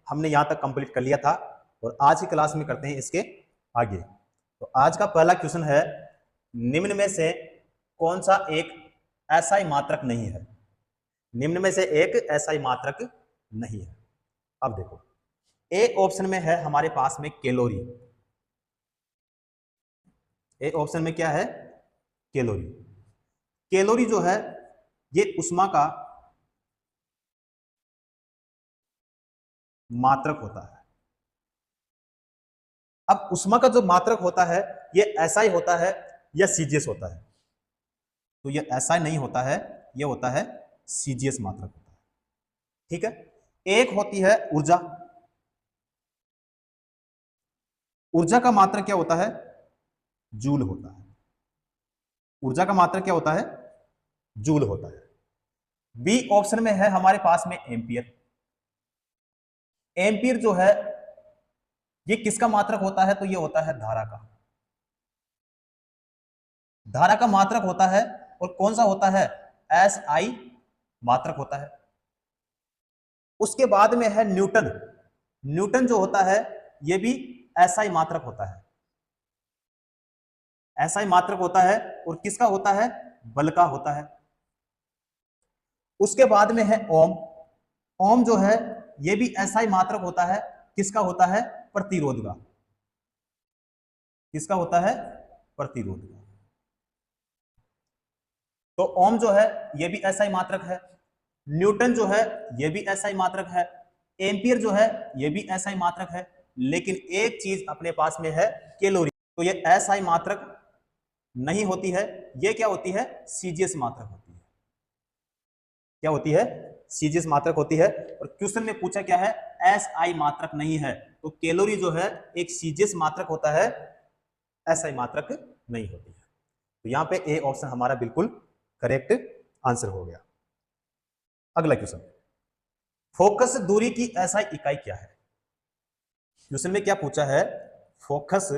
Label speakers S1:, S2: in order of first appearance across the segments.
S1: हमने यहां तक कंप्लीट कर लिया था और आज की क्लास में करते हैं इसके आगे। तो आज का पहला क्वेश्चन है, निम्न में से कौन सा एक एसआई मात्रक नहीं है? निम्न में से एक एसआई मात्रक नहीं है। अब देखो, ए ऑप्शन में है हमारे पास में कैलोरी। ए ऑप्शन में क्या है? कैलोरी। कैलोरी जो है ये उष्मा का मात्रक होता है। अब उष्मा का जो मात्रक होता है ये एसआई होता है या सीजीएस होता है? तो ये एसआई नहीं होता है, ये होता है सीजीएस मात्रक होता है। ठीक है। एक होती है ऊर्जा। ऊर्जा का मात्रक क्या होता है? जूल होता है। ऊर्जा का मात्रक क्या होता है? जूल होता है। बी ऑप्शन में है हमारे पास में एम्पियर। एम्पियर जो है ये किसका मात्रक होता है? तो ये होता है धारा का। धारा का मात्रक होता है और कौन सा होता है? एसआई मात्रक होता है। उसके बाद में है न्यूटन। न्यूटन जो होता है ये भी एसआई मात्रक होता है। एसआई मात्रक होता है और किसका होता है? बल का होता है। उसके बाद में है ओम। ओम जो है ये भी एसआई मात्रक होता है। किसका होता है? प्रतिरोध का। किसका होता है? प्रतिरोध का। तो ओम जो है ये भी एसआई मात्रक है। न्यूटन जो है ये भी एसआई मात्रक है। एम्पियर जो है ये भी एसआई मात्रक है। लेकिन एक चीज अपने पास में है, कैलोरी। तो ये एसआई मात्रक नहीं होती है, ये क्या होती है? सीजीएस मात्रक होती है। क्या होती है? सीजीएस मात्रक होती है। और क्वेश्चन में पूछा क्या है? एसआई मात्रक नहीं है। तो कैलोरी जो है एक सीजीएस मात्रक होता है, एसआई मात्रक नहीं होती है। तो यहां पे ए ऑप्शन हमारा बिल्कुल करेक्ट आंसर हो गया। अगला क्वेश्चन, फोकस दूरी की एसआई इकाई क्या है? क्वेश्चन में क्या पूछा है? फोकस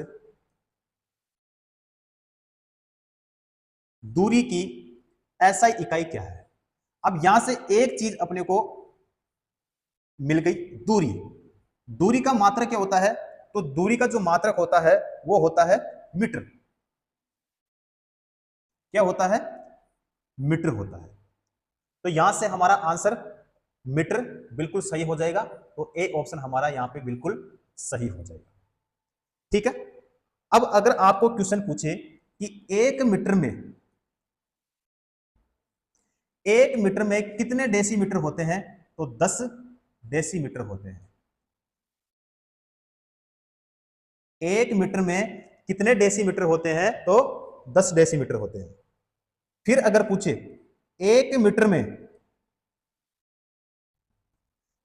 S1: दूरी की एसआई इकाई क्या है? अब यहां से एक चीज अपने को मिल गई, दूरी। दूरी का मात्रक क्या होता है? तो दूरी का जो मात्रक होता है वो होता है मीटर। क्या होता है? मीटर होता है। तो यहां से हमारा आंसर मीटर बिल्कुल सही हो जाएगा। तो ए ऑप्शन हमारा यहां पे बिल्कुल सही हो जाएगा। ठीक है। अब अगर आपको क्वेश्चन पूछे कि एक मीटर में कितने डेसीमीटर होते हैं? तो 10 डेसीमीटर होते हैं। एक मीटर में कितने डेसीमीटर होते हैं? तो 10 डेसीमीटर होते हैं। फिर अगर पूछे एक मीटर में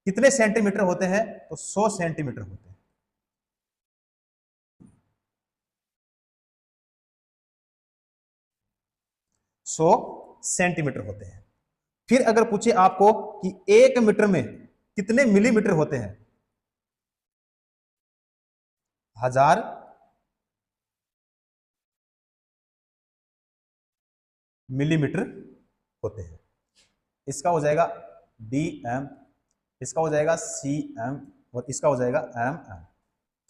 S1: कितने सेंटीमीटर होते हैं? तो 100 सेंटीमीटर होते हैं। 100 सेंटीमीटर होते हैं। फिर अगर पूछे आपको कि एक मीटर में कितने मिलीमीटर होते हैं? 1000 मिलीमीटर होते हैं। इसका हो जाएगा डीएम, इसका हो जाएगा सीएम और इसका हो जाएगा एमएम।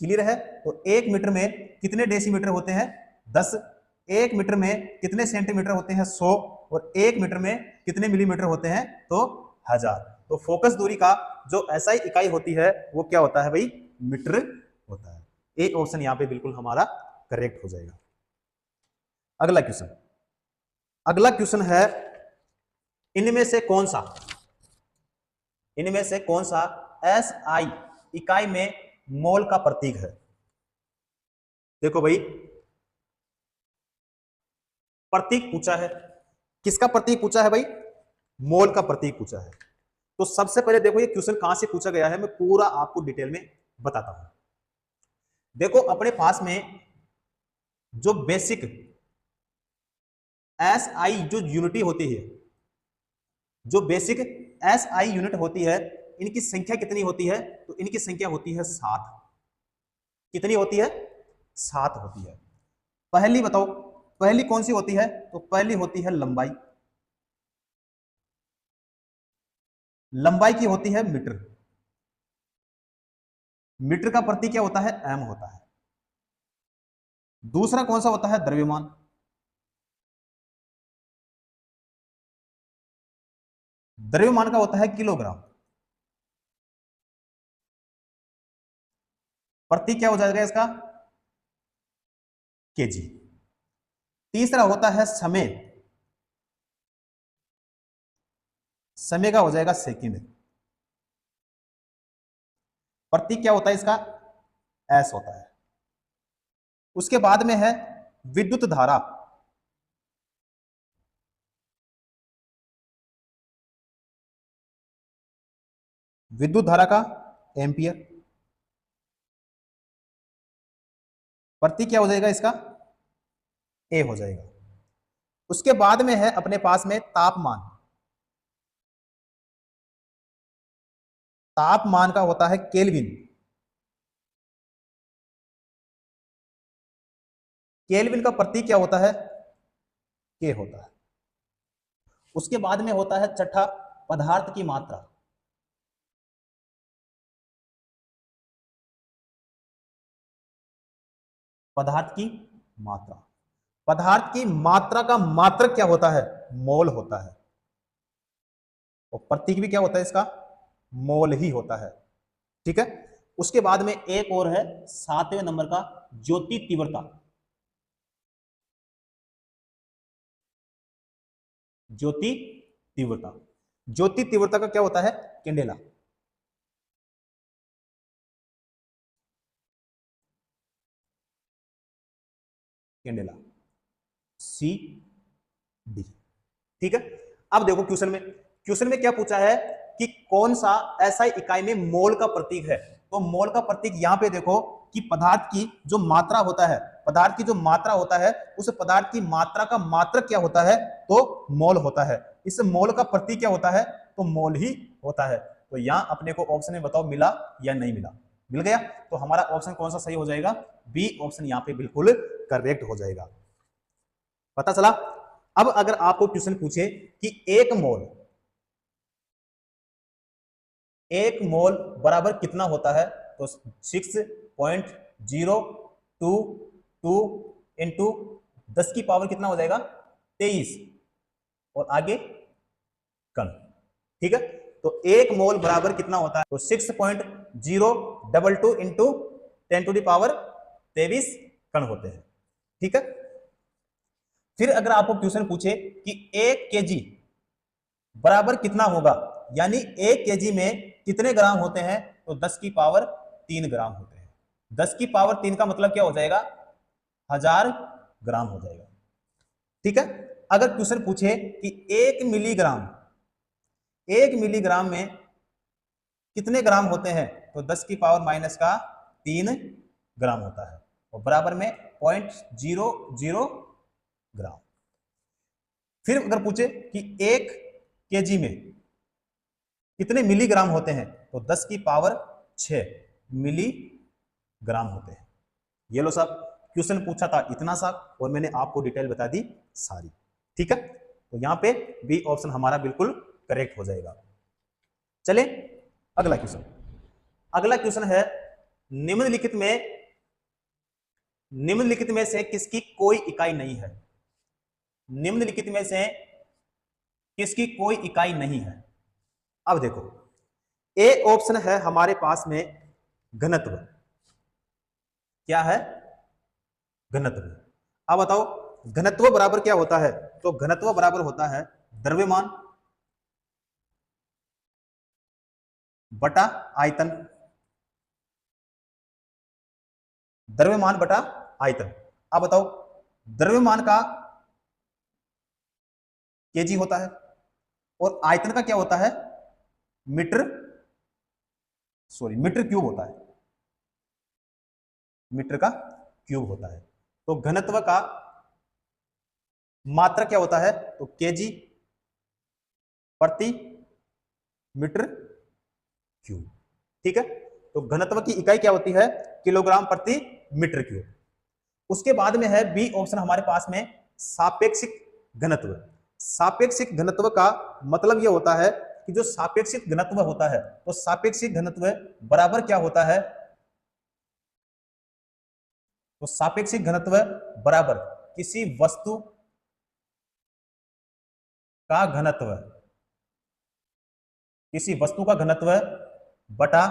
S1: क्लियर है? तो एक मीटर में कितने डेसीमीटर होते हैं? 10। एक मीटर में कितने सेंटीमीटर होते हैं? 100। और एक मीटर में कितने मिलीमीटर होते हैं? तो 1000। तो फोकस दूरी का जो एसआई इकाई होती है वो क्या होता है भाई? मीटर होता है। ए ऑप्शन यहां पे बिल्कुल हमारा करेक्ट हो जाएगा। अगला क्वेश्चन, अगला क्वेश्चन है, इनमें से कौन सा एसआई इकाई में मोल का प्रतीक है? देखो भाई, प्रतीक पूछा है। किसका प्रतीक पूछा है भाई? मोल का प्रतीक पूछा है। तो सबसे पहले देखो ये क्वेश्चन कहां से पूछा गया है, मैं पूरा आपको डिटेल में बताता हूं। देखो अपने पास में जो बेसिक एसआई जो यूनिटी होती है, जो बेसिक एसआई यूनिट होती है, इनकी संख्या कितनी होती है? तो इनकी संख्या होती है 7। कितनी होती है? 7 होती है। पहली बताओ, पहली कौन सी होती है? तो पहली होती है लंबाई। लंबाई की होती है मीटर। मीटर का प्रतीक क्या होता है? एम होता है। दूसरा कौन सा होता है? द्रव्यमान। द्रव्यमान का होता है किलोग्राम। प्रतीक क्या हो जाएगा इसका? केजी। तीसरा होता है समय। समय का हो जाएगा सेकंड। प्रतीक क्या होता है इसका? एस होता है। उसके बाद में है विद्युत धारा। विद्युत धारा का एम्पियर। प्रतीक क्या हो जाएगा इसका? ए हो जाएगा। उसके बाद में है अपने पास में तापमान। तापमान का होता है केल्विन। केल्विन का प्रतीक क्या होता है? के होता है। उसके बाद में होता है छठा, पदार्थ की मात्रा। पदार्थ की मात्रा। पदार्थ की मात्रा का मात्रक क्या होता है? मोल होता है। और प्रतीक भी क्या होता है इसका? मोल ही होता है। ठीक है। उसके बाद में एक और है 7वें नंबर का, ज्योति तीव्रता। ज्योति तीव्रता। ज्योति तीव्रता का क्या होता है? कैंडेला। Candela, C D. ठीक है। अब देखो क्वेश्चन में क्या पूछा है कि कौन सा एसआई इकाई में मोल का प्रतीक है। तो मोल का प्रतीक यहां पे देखो कि पदार्थ की जो मात्रा होता है, पदार्थ की जो मात्रा होता है, उस पदार्थ की मात्रा का मात्रक क्या होता है? तो मोल होता है। इस मोल का प्रतीक क्या होता है? तो मोल ही होता है। तो यहां अपने को ऑप्शन में बताओ मिला या नहीं मिला? मिल गया। तो हमारा ऑप्शन कौन सा सही हो जाएगा? बी ऑप्शन यहां पे बिल्कुल करेक्ट हो जाएगा। पता चला। अब अगर आपको क्वेश्चन पूछे कि एक मोल बराबर कितना होता है, तो 6.022 इंटू 10 की पावर कितना हो जाएगा? 23 और आगे कण। ठीक है। तो एक मोल बराबर कितना होता है? तो 6.022 इंटू 10⁻23 कण होते हैं। ठीक है। फिर अगर आपको क्वेश्चन पूछे कि 1 केजी बराबर कितना होगा, यानी 1 केजी में कितने ग्राम होते हैं, तो 10 की पावर 3 ग्राम होते हैं। 10 की पावर 3 का मतलब क्या हो जाएगा? 1000 ग्राम हो जाएगा। ठीक है। अगर क्वेश्चन पूछे कि 1 मिलीग्राम में कितने ग्राम होते हैं, तो 10 की पावर माइनस का 3 ग्राम होता है और बराबर में 0.00 ग्राम। फिर अगर पूछे कि 1 केजी में कितने मिलीग्राम होते हैं, तो 10 की पावर 6 मिलीग्राम होते हैं। ये लो साहब, क्वेश्चन पूछा था इतना सा और मैंने आपको डिटेल बता दी सारी। ठीक है। तो यहां पे बी ऑप्शन हमारा बिल्कुल करेक्ट हो जाएगा। चले अगला क्वेश्चन। अगला क्वेश्चन है निम्नलिखित में से किसकी कोई इकाई नहीं है? निम्नलिखित में से किसकी कोई इकाई नहीं है? अब देखो, ए ऑप्शन है हमारे पास में घनत्व। क्या है? घनत्व। अब बताओ घनत्व बराबर क्या होता है? तो घनत्व बराबर होता है द्रव्यमान बटा आयतन। द्रव्यमान बटा आयतन। अब बताओ द्रव्यमान का केजी होता है और आयतन का क्या होता है? मीटर क्यूब होता है। मीटर का क्यूब होता है। तो घनत्व का मात्रा क्या होता है? तो केजी प्रति मीटर क्यूब। ठीक है। तो घनत्व की इकाई क्या होती है? किलोग्राम प्रति मीटर क्यूब। उसके बाद में है बी ऑप्शन हमारे पास में सापेक्षिक घनत्व। सापेक्षिक घनत्व का मतलब यह होता है कि जो सापेक्षिक घनत्व होता है, तो सापेक्षिक घनत्व बराबर क्या होता है? तो सापेक्षिक घनत्व बराबर किसी वस्तु का घनत्व, किसी वस्तु का घनत्व बटा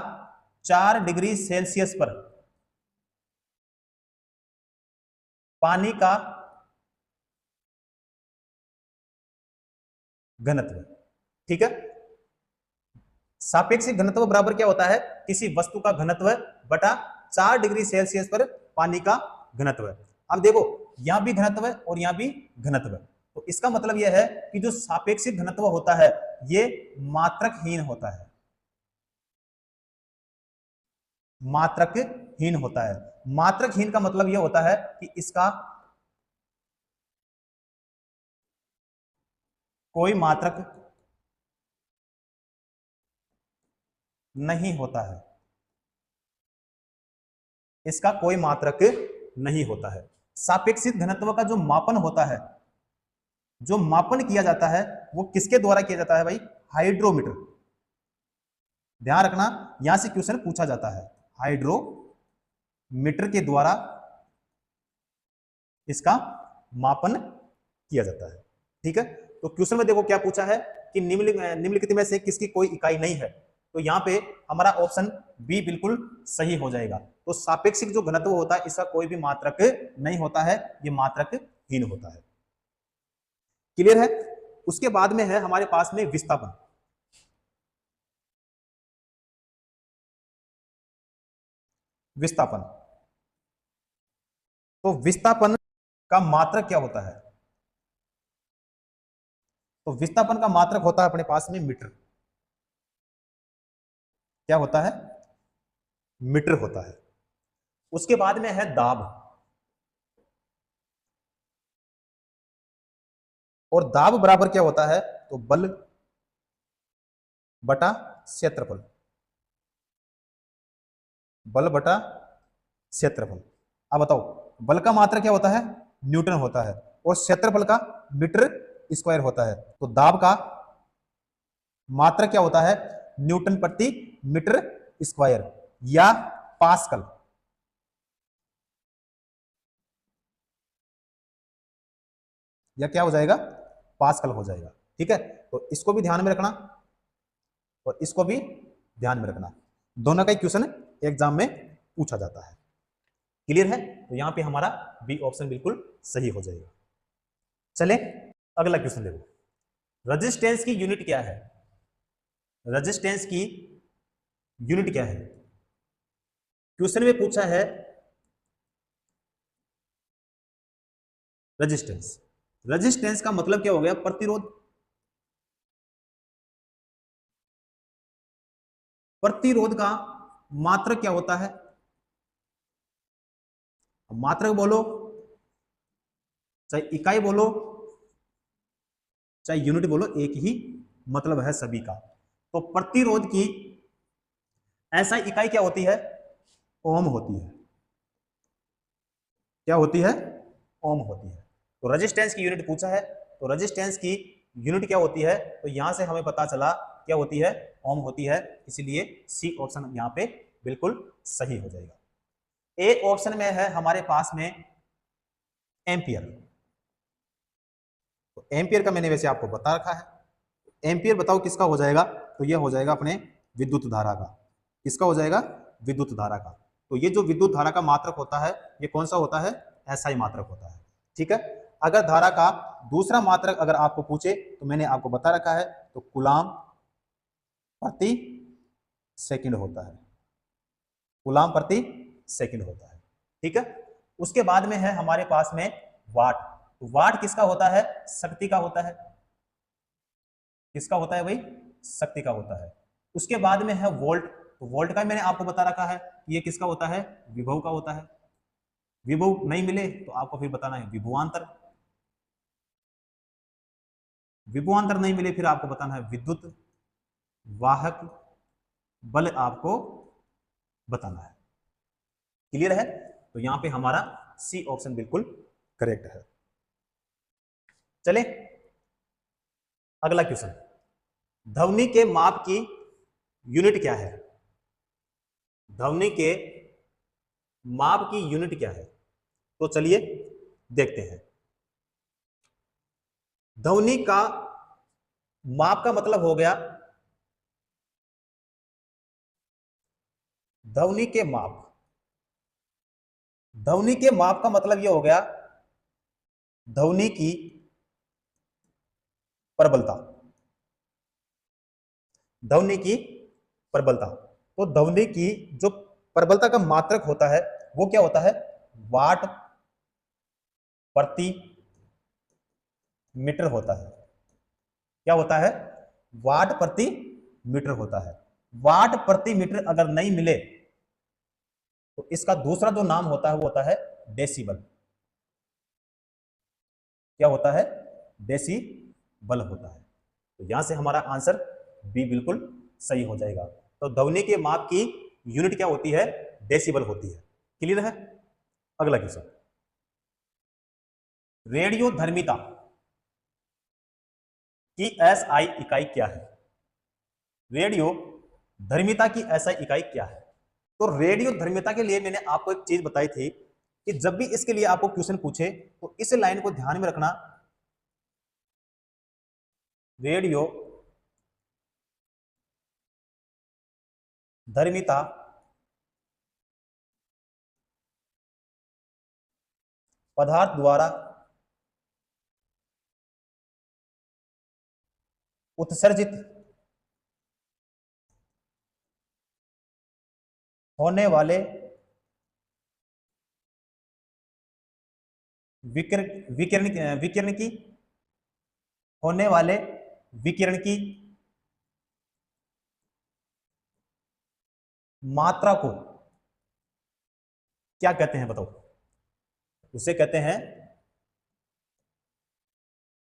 S1: 4 डिग्री सेल्सियस पर पानी का घनत्व। ठीक है, सापेक्षिक घनत्व बराबर क्या होता है, किसी वस्तु का घनत्व बटा 4 डिग्री सेल्सियस पर पानी का घनत्व। अब देखो यहां भी घनत्व है और यहां भी घनत्व है, तो इसका मतलब यह है कि जो सापेक्षिक घनत्व होता है ये मात्रकहीन होता है, मात्रकहीन होता है। मात्रकहीन का मतलब यह होता है कि इसका कोई मात्रक नहीं होता है, इसका कोई मात्रक नहीं होता है। सापेक्षिक घनत्व का जो मापन होता है, जो मापन किया जाता है वो किसके द्वारा किया जाता है भाई, हाइड्रोमीटर। ध्यान रखना यहां से क्वेश्चन पूछा जाता है, हाइड्रोमीटर के द्वारा इसका मापन किया जाता है। ठीक है, तो क्वेश्चन में देखो क्या पूछा है कि निम्नलिखित में से किसकी कोई इकाई नहीं है, तो यहां पे हमारा ऑप्शन बी बिल्कुल सही हो जाएगा। तो सापेक्षिक जो घनत्व होता है इसका कोई भी मात्रक नहीं होता है, ये मात्रकहीन होता है। क्लियर है। उसके बाद में है हमारे पास में विस्थापन। विस्थापन, तो विस्थापन का मात्रक क्या होता है, तो विस्थापन का मात्रक होता है अपने पास में मीटर। क्या होता है, मीटर होता है। उसके बाद में है दाब, और दाब बराबर क्या होता है, तो बल बटा क्षेत्रफल, बल बटा क्षेत्रफल। अब बताओ बल का मात्रक क्या होता है, न्यूटन होता है, और क्षेत्रफल का मीटर स्क्वायर होता है। तो दाब का मात्रक क्या होता है, न्यूटन प्रति मीटर स्क्वायर या पास्कल। या क्या हो जाएगा, पास्कल हो जाएगा। ठीक है, तो इसको भी ध्यान में रखना और इसको भी ध्यान में रखना, दोनों का क्वेश्चन एग्जाम में पूछा जाता है। क्लियर है, तो यहां पे हमारा बी ऑप्शन बिल्कुल सही हो जाएगा। चले अगला क्वेश्चन देखो, रेजिस्टेंस की यूनिट क्या है, रेजिस्टेंस की यूनिट क्या है। क्वेश्चन में पूछा है रेजिस्टेंस। रेजिस्टेंस का मतलब क्या हो गया, प्रतिरोध। प्रतिरोध का मात्रक क्या होता है, मात्रक बोलो चाहे इकाई बोलो चाहे यूनिट बोलो, एक ही मतलब है सभी का। तो प्रतिरोध की ऐसा इकाई क्या होती है, ओम होती है। क्या होती है, ओम होती है। तो रेजिस्टेंस की यूनिट पूछा है, तो रेजिस्टेंस की यूनिट क्या होती है, तो यहां से हमें पता चला क्या होती है, ओम होती है। इसीलिए सी ऑप्शन यहां पे बिल्कुल सही हो जाएगा। ए ऑप्शन में है हमारे पास में एम्पियर। तो एम्पियर का मैंने वैसे आपको बता रखा है। एम्पियर बताओ किसका हो जाएगा, तो यह हो जाएगा अपने विद्युत धारा का। किसका हो जाएगा, विद्युत धारा का। तो ये जो विद्युत धारा का मात्रक होता है ये कौन सा होता है, एसआई मात्रक होता है। ठीक है, अगर धारा का दूसरा मात्रक अगर आपको पूछे तो मैंने आपको बता रखा है, तो कूलाम प्रति सेकंड होता है, कूलाम प्रति सेकंड होता है। ठीक है, उसके बाद में है हमारे पास में वाट। तो वाट किसका होता है, शक्ति का होता है। किसका होता है भाई, शक्ति का होता है। उसके बाद में है वोल्ट। तो वोल्ट का मैंने आपको बता रखा है, ये किसका होता है, विभव का होता है। विभव नहीं मिले तो आपको फिर बताना है विभवांतर। विभवांतर नहीं मिले फिर आपको बताना है विद्युत वाहक बल, आपको बताना है। क्लियर है, तो यहां पे हमारा सी ऑप्शन बिल्कुल करेक्ट है। चले अगला क्वेश्चन, ध्वनि के माप की यूनिट क्या है, ध्वनि के माप की यूनिट क्या है। तो चलिए देखते हैं। ध्वनि का माप का मतलब हो गया ध्वनि के माप। ध्वनि के माप का मतलब यह हो गया ध्वनि की प्रबलता। ध्वनि की प्रबलता, तो ध्वनि की जो प्रबलता का मात्रक होता है वो क्या होता है? वाट प्रति मीटर होता है। क्या होता है? वाट प्रति मीटर होता है। वाट प्रति मीटर अगर नहीं मिले तो इसका दूसरा जो नाम होता है वो होता है डेसिबल। क्या होता है? डेसिबल होता है। तो यहां से हमारा आंसर बी बिल्कुल सही हो जाएगा। तो ध्वनि के माप की यूनिट क्या होती है? डेसिबल होती है। क्लियर है? अगला क्वेश्चन, रेडियो धर्मिता की एसआई इकाई क्या है? रेडियो धर्मिता की एसआई इकाई क्या है? तो रेडियो धर्मिता के लिए मैंने आपको एक चीज बताई थी कि जब भी इसके लिए आपको क्वेश्चन पूछे तो इस लाइन को ध्यान में रखना। रेडियो धर्मिता पदार्थ द्वारा उत्सर्जित होने वाले विकिरण की होने वाले विकिरण की मात्रा को क्या कहते हैं? बताओ। उसे कहते हैं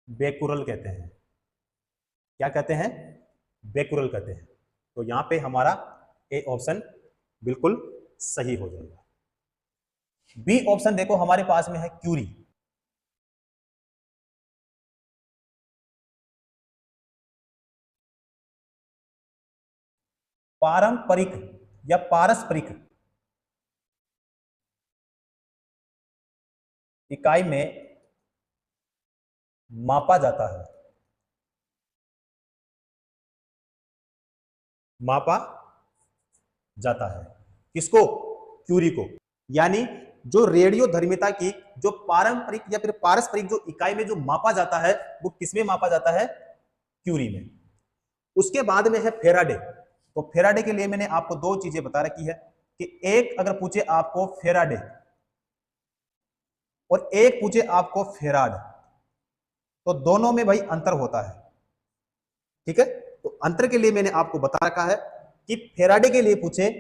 S1: बेकुरल कहते हैं। क्या कहते हैं? बेकुरल कहते हैं। तो यहां पे हमारा ए ऑप्शन बिल्कुल सही हो जाएगा। बी ऑप्शन देखो हमारे पास में है क्यूरी। पारंपरिक या पारस्परिक इकाई में मापा जाता है। मापा जाता है किसको? क्यूरी को। यानी जो रेडियो धर्मिता की जो पारंपरिक या फिर पारस्परिक जो इकाई में जो मापा जाता है वो किसमें मापा जाता है? क्यूरी में। उसके बाद में है फेराडे। तो फेराडे के लिए मैंने आपको दो चीजें बता रखी है कि एक अगर पूछे आपको फेराडे और एक पूछे आपको फेराड, तो दोनों में भाई अंतर होता है। ठीक है? तो अंतर के लिए मैंने आपको बता रखा है कि फेराडे के लिए पूछे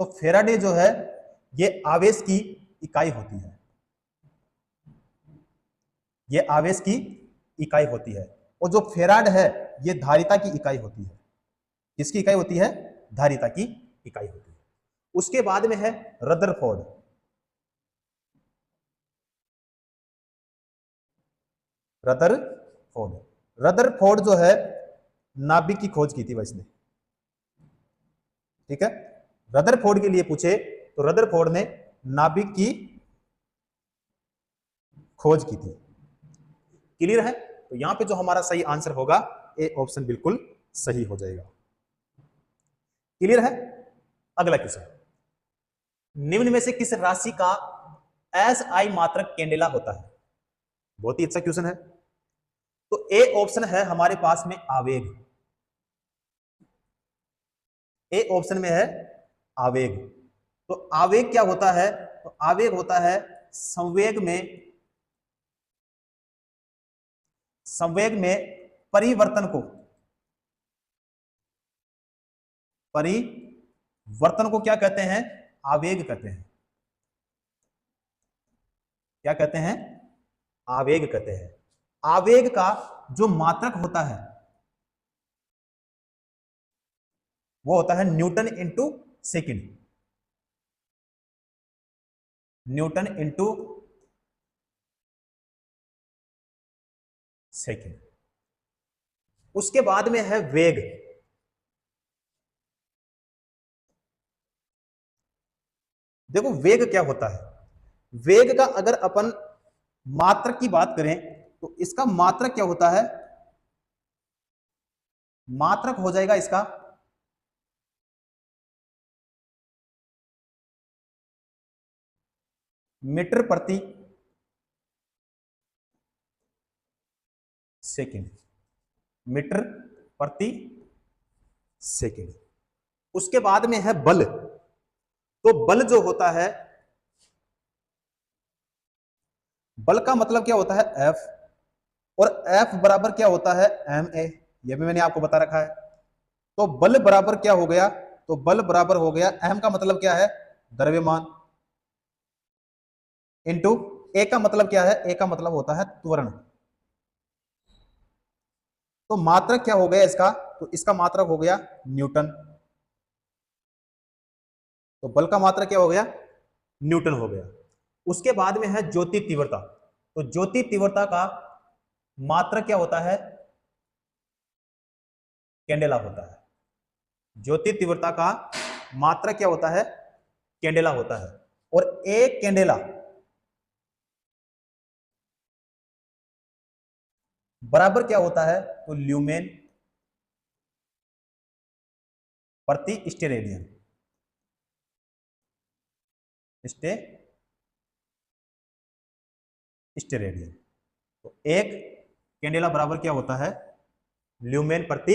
S1: तो फेराडे जो है ये आवेश की इकाई होती है। ये आवेश की इकाई होती है। और जो फेराड है ये धारिता की इकाई होती है। किसकी इकाई होती है? धारिता की इकाई होती है। उसके बाद में है रदरफोर्ड। रदरफोर्ड। रदरफोर्ड जो है नाभिक की खोज की थी इसने। ठीक है? रदरफोर्ड के लिए पूछे तो रदरफोर्ड ने नाभिक की खोज की थी। क्लियर है? तो यहां पे जो हमारा सही आंसर होगा ए ऑप्शन बिल्कुल सही हो जाएगा। क्लियर है? अगला क्वेश्चन, निम्न में से किस राशि का एसआई मात्रक कैंडेला होता है? बहुत ही अच्छा क्वेश्चन है। तो ए ऑप्शन है हमारे पास में आवेग। ए ऑप्शन में है आवेग। तो आवेग क्या होता है? तो आवेग होता है संवेग में परिवर्तन को क्या कहते हैं? आवेग कहते हैं। क्या कहते हैं? आवेग कहते हैं। आवेग का जो मात्रक होता है वो होता है Newton into second. Newton into second. उसके बाद में है वेग। देखो वेग क्या होता है? वेग का अगर अपन मात्रक की बात करें तो इसका मात्रक क्या होता है, मात्रक हो जाएगा इसका मीटर प्रति सेकंड, मीटर प्रति सेकंड। उसके बाद में है बल। तो बल जो होता है, बल का मतलब क्या होता है F, और F बराबर क्या होता है ma, यह भी मैंने आपको बता रखा है। तो बल बराबर क्या हो गया, तो बल बराबर हो गया m का मतलब क्या है द्रव्यमान, इंटू a का मतलब क्या है, a का मतलब होता है त्वरण। तो मात्रक क्या हो गया इसका, तो इसका मात्रक हो गया न्यूटन। तो बल का मात्रक क्या हो गया, न्यूटन हो गया। उसके बाद में है ज्योति तीव्रता। तो ज्योति तीव्रता का मात्रक क्या होता है, कैंडेला होता है। ज्योति तीव्रता का मात्रक क्या होता है, कैंडेला होता है। और एक कैंडेला बराबर क्या होता है, तो ल्यूमेन प्रति स्टेरेडियन, स्टेरेडियन। तो एक कैंडेला बराबर क्या होता है, ल्यूमेन प्रति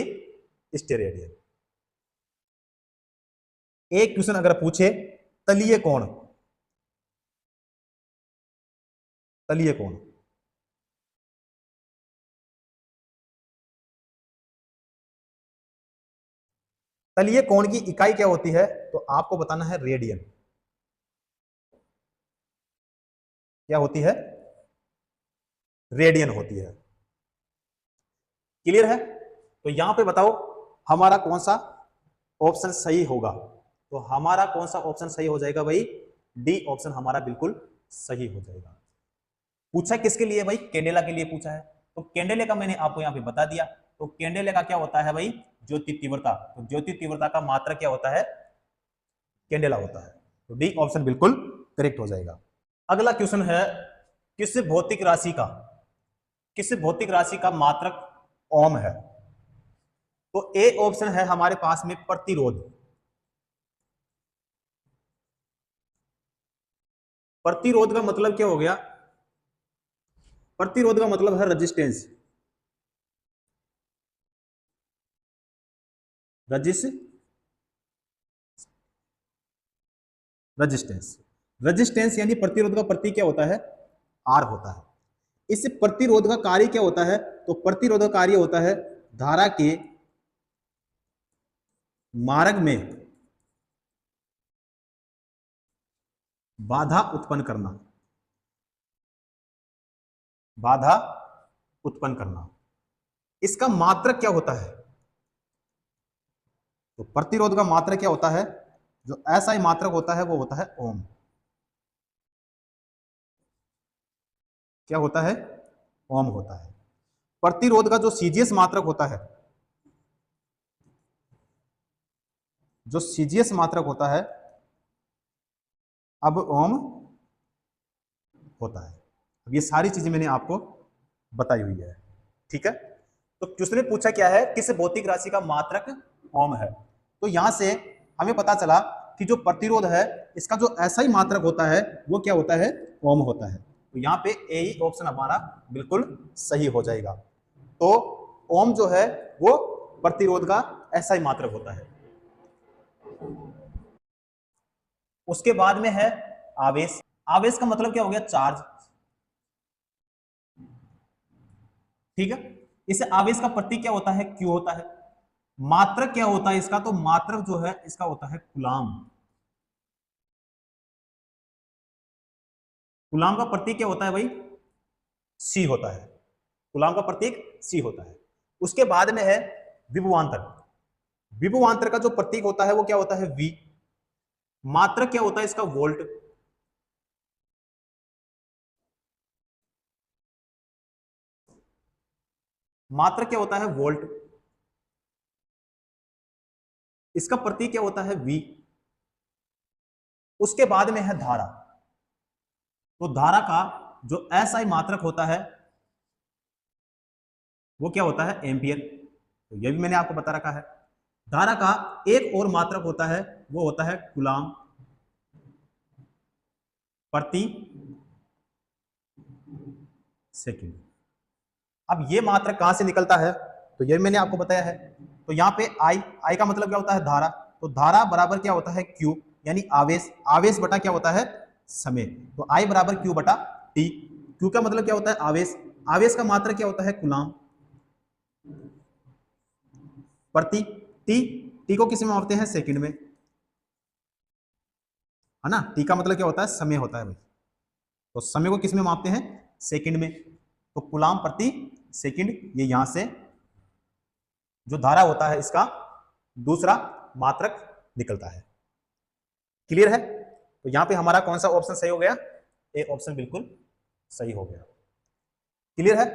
S1: स्टेरेडियन। एक क्वेश्चन अगर पूछे तलीय कोण, तलीय कोण, तलीय कोण की इकाई क्या होती है, तो आपको बताना है रेडियन। क्या होती है, रेडियन होती है। क्लियर है। तो यहां पे बताओ हमारा कौन सा ऑप्शन सही होगा। तो हमारा कौन सा ऑप्शन सही हो जाएगा भाई, डी ऑप्शन हमारा बिल्कुल सही हो जाएगा। पूछा किसके लिए भाई, कैंडेला के लिए पूछा है। तो कैंडेले का मैंने आपको यहां पे बता दिया। तो कैंडेले का क्या होता है भाई, ज्योति तीव्रता। तो ज्योति तीव्रता का मात्रक क्या होता है, कैंडेला होता है। तो डी ऑप्शन बिल्कुल करेक्ट हो जाएगा। अगला क्वेश्चन है, किस भौतिक राशि का, किस भौतिक राशि का मात्रक ओम है। तो ए ऑप्शन है हमारे पास में प्रतिरोध। प्रतिरोध का मतलब क्या हो गया, प्रतिरोध का मतलब है रजिस्टेंस, रजिस्टेंस, रजिस्टेंस यानी प्रतिरोध का प्रतीक क्या होता है, आर होता है। इस प्रतिरोध का कार्य क्या होता है, तो प्रतिरोध का कार्य होता है धारा के मार्ग में बाधा उत्पन्न करना, बाधा उत्पन्न करना। इसका मात्रक क्या होता है, तो प्रतिरोध का मात्रक क्या होता है, जो एसआई मात्रक होता है वो होता है ओम। क्या होता है, ओम होता है। प्रतिरोध का जो सीजीएस मात्रक होता है, जो सीजीएस मात्रक होता है अब ओम होता है। अब ये सारी चीजें मैंने आपको बताई हुई है, ठीक है। तो क्वेश्चन ने पूछा क्या है, किस भौतिक राशि का मात्रक ओम है। तो यहां से हमें पता चला कि जो प्रतिरोध है इसका जो एसआई मात्रक होता है वो क्या होता है, ओम होता है। तो यहाँ पे ए ही ऑप्शन हमारा बिल्कुल सही हो जाएगा। तो ओम जो है वो प्रतिरोध का एसआई मात्रक होता है। उसके बाद में है आवेश। आवेश का मतलब क्या हो गया, चार्ज, ठीक है। इस आवेश का प्रतीक क्या होता है, क्यू होता है। मात्रक क्या होता है इसका, तो मात्रक जो है इसका होता है कूलाम। कूलाम का प्रतीक क्या होता है भाई, सी होता है। कूलाम का प्रतीक सी होता है। उसके बाद में है विभवांतर। विभवांतर का जो प्रतीक होता है वो क्या होता है, वी। मात्रक क्या होता है इसका, वोल्ट। मात्रक क्या होता है, वोल्ट। इसका प्रतीक क्या होता है, वी। उसके बाद में है धारा। तो धारा का जो एसआई मात्रक होता है वो क्या होता है? एम्पियर। तो ये भी मैंने आपको बता रखा है। धारा का एक और मात्रक होता है, वो होता है कूलाम प्रति सेकंड। अब ये मात्रक कहां से निकलता है? तो ये मैंने आपको बताया है। तो यहां पे आई का मतलब क्या होता है? धारा। तो धारा बराबर क्या होता है? क्यू, यानी आवेश। आवेश बटा क्या होता है? समय। तो आई बराबर क्यू बटा टी। क्यू का मतलब क्या होता है? आवेश। आवेश का मात्रक क्या होता है? कूलाम प्रति टी। टी को किस में मापते हैं? सेकंड में, है ना। टी का मतलब क्या होता है? समय होता है भाई। तो समय को किस में मापते हैं? सेकंड में। तो कूलाम प्रति सेकंड, ये यहां से जो धारा होता है इसका दूसरा मात्रक निकलता है। क्लियर है? तो यहां पे हमारा कौन सा ऑप्शन सही हो गया? ए ऑप्शन बिल्कुल सही हो गया। क्लियर है?